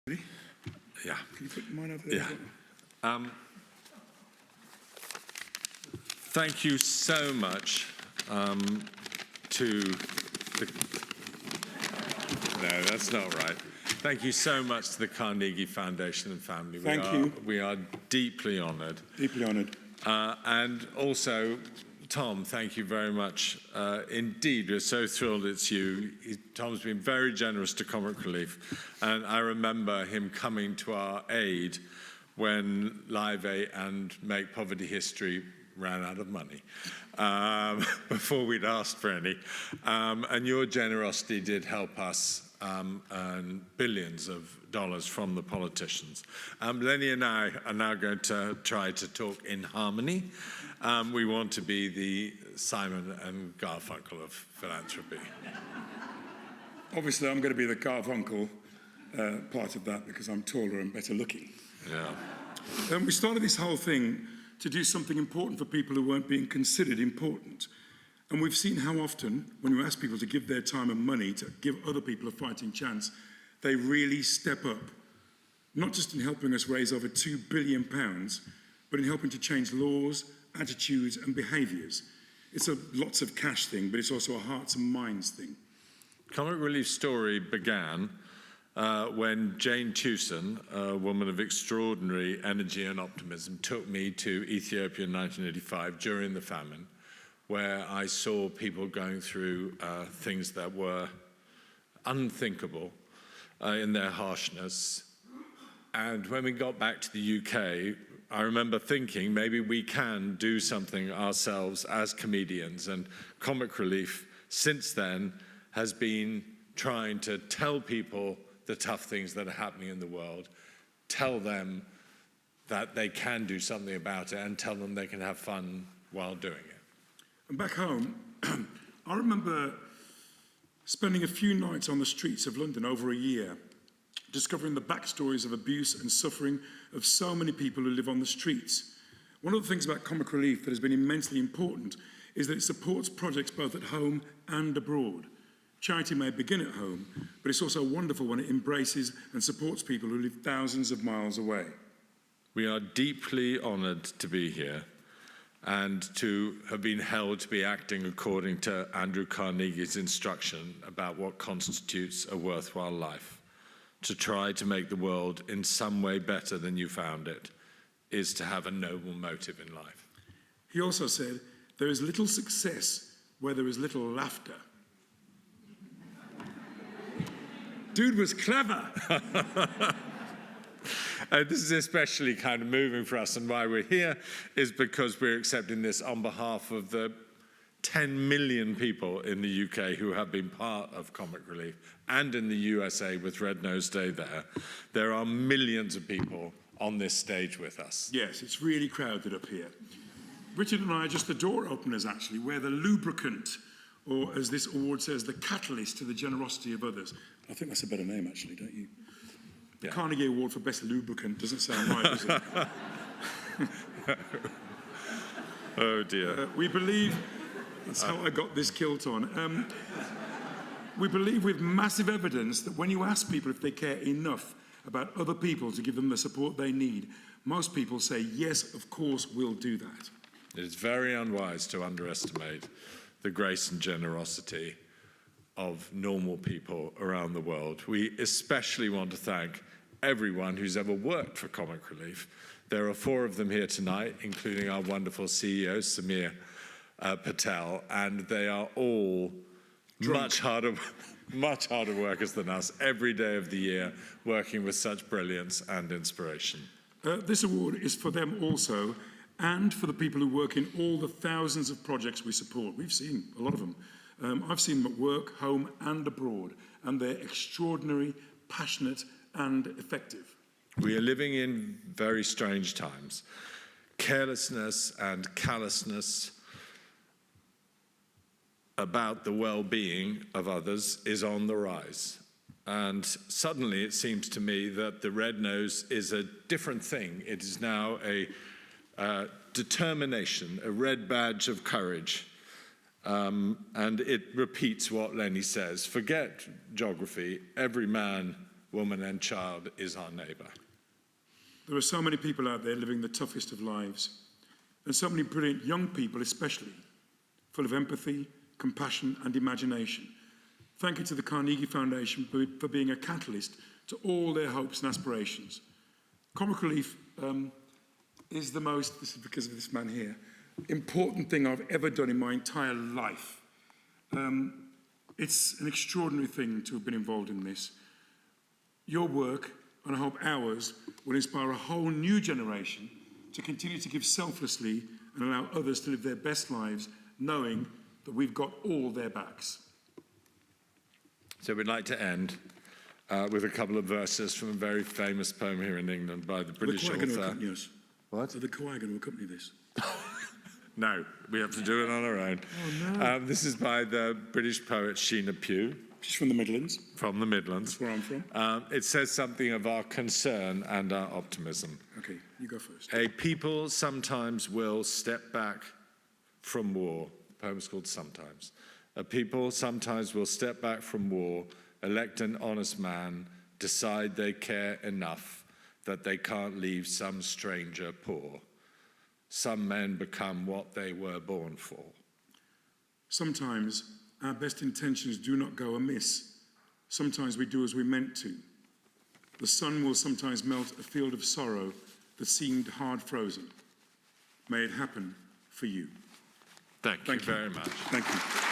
Ready? Yeah. Can you put mine over there? Yeah. Thank you so much to the... No, that's not right. Thank you so much to the Carnegie Foundation and family. Thank you. We are deeply honoured. Deeply honoured. And also, Tom, thank you very much. Indeed, we're so thrilled it's you. Tom's been very generous to Comic Relief. And I remember him coming to our aid when Live Aid and Make Poverty History ran out of money before we'd asked for any. And your generosity did help us earn billions of dollars from the politicians. Lenny and I are now going to try to talk in harmony. We want to be the Simon and Garfunkel of philanthropy. Obviously, I'm going to be the Garfunkel part of that because I'm taller and better looking. Yeah. We started this whole thing to do something important for people who weren't being considered important. And we've seen how often, when you ask people to give their time and money to give other people a fighting chance, they really step up, not just in helping us raise over £2 billion, but in helping to change laws, attitudes, and behaviours. It's a lots of cash thing, but it's also a hearts and minds thing. Comic Relief's story began when Jane Tewson, a woman of extraordinary energy and optimism, took me to Ethiopia in 1985 during the famine, where I saw people going through things that were unthinkable in their harshness. And when we got back to the UK, I remember thinking maybe we can do something ourselves as comedians. And Comic Relief, since then, has been trying to tell people the tough things that are happening in the world, tell them that they can do something about it, and tell them they can have fun while doing it. And back home, I remember spending a few nights on the streets of London over a year, discovering the backstories of abuse and suffering of so many people who live on the streets. One of the things about Comic Relief that has been immensely important is that it supports projects both at home and abroad. Charity may begin at home, but it's also wonderful when it embraces and supports people who live thousands of miles away. We are deeply honoured to be here and to have been held to be acting according to Andrew Carnegie's instruction about what constitutes a worthwhile life. To try to make the world in some way better than you found it is to have a noble motive in life. He also said, there is little success where there is little laughter. Dude was clever. This is especially kind of moving for us, and why we're here is because we're accepting this on behalf of the 10 million people in the UK who have been part of Comic Relief, and in the USA with Red Nose Day there. There are millions of people on this stage with us. Yes, it's really crowded up here. Richard and I are just the door openers, actually. We're the lubricant, or as this award says, the catalyst to the generosity of others. I think that's a better name, actually, don't you? The Carnegie Award for Best Lubricant doesn't sound right, does it? Oh, dear. We believe... That's how I got this kilt on. We believe with massive evidence that when you ask people if they care enough about other people to give them the support they need, most people say, yes, of course, we'll do that. It is very unwise to underestimate the grace and generosity of normal people around the world. We especially want to thank everyone who's ever worked for Comic Relief. There are 4 of them here tonight, including our wonderful CEO, Samir Patel, and they are all much harder workers than us every day of the year, working with such brilliance and inspiration. This award is for them also, and for the people who work in all the thousands of projects we support. We've seen a lot of them. I've seen them at work, home, and abroad, and they're extraordinary, passionate, and effective. We are living in very strange times. Carelessness and callousness about the well-being of others is on the rise. And suddenly it seems to me that the red nose is a different thing. It is now a determination, a red badge of courage. And it repeats what Lenny says. Forget geography. Every man woman and child is our neighbour. There are so many people out there living the toughest of lives, and so many brilliant young people especially, full of empathy, compassion and imagination. Thank you to the Carnegie Foundation for being a catalyst to all their hopes and aspirations. Comic relief is the most, this is because of this man here, important thing I've ever done in my entire life. It's an extraordinary thing to have been involved in this. Your work, and I hope ours, will inspire a whole new generation to continue to give selflessly and allow others to live their best lives, knowing that we've got all their backs. So we'd like to end with a couple of verses from a very famous poem here in England by the British author. What? Are the choir going to accompany this? No, we have to do it on our own. Oh, no. This is by the British poet Sheena Pugh. She's from the Midlands. From the Midlands. That's where I'm from. It says something of our concern and our optimism. Okay, you go first. A people sometimes will step back from war. The poem's called Sometimes. A people sometimes will step back from war, elect an honest man, decide they care enough that they can't leave some stranger poor. Some men become what they were born for. Sometimes our best intentions do not go amiss. Sometimes we do as we meant to. The sun will sometimes melt a field of sorrow that seemed hard frozen. May it happen for you. Thank you very much. Thank you.